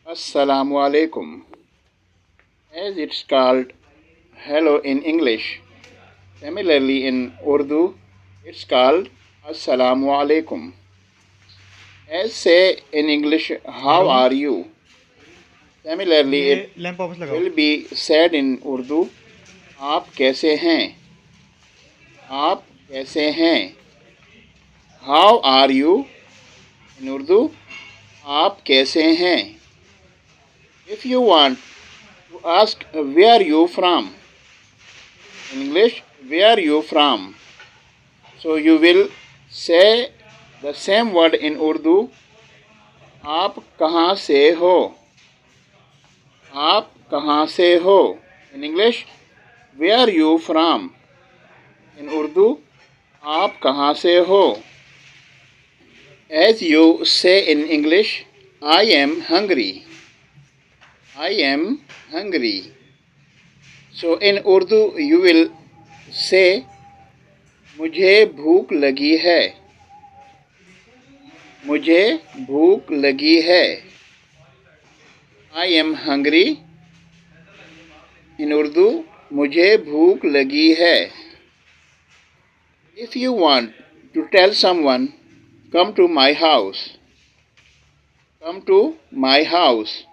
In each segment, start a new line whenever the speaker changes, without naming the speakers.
Assalamu alaikum. As it's called hello in English, similarly in Urdu, it's called Assalamu alaikum. As say in English, how
hello
are you? Similarly,
ये
it
lamp वापस लगाओ।
will be said in Urdu, आप कैसे हैं? आप कैसे हैं? How are you? In Urdu, आप कैसे हैं? If you want to ask where you from, in English, where you from? So you will say the same word in Urdu. आप कहाँ से हो? आप कहाँ से हो? In English, where you from? In Urdu, आप कहाँ से हो? As you say in English, I am hungry. I am hungry. So in Urdu, you will say, मुझे भूख लगी है. मुझे भूख लगी है. I am hungry. In Urdu, मुझे भूख लगी है. If you want to tell someone, come to my house. Come to my house.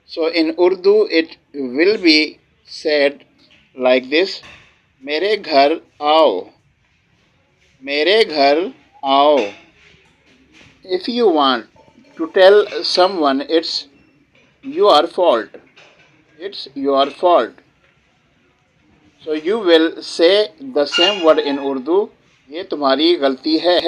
So in Urdu, it will be said like this, मेरे घर आओ. मेरे घर आओ. If you want to tell someone it's your fault, it's your fault. So you will say the same word in Urdu, ये तुम्हारी गलती है.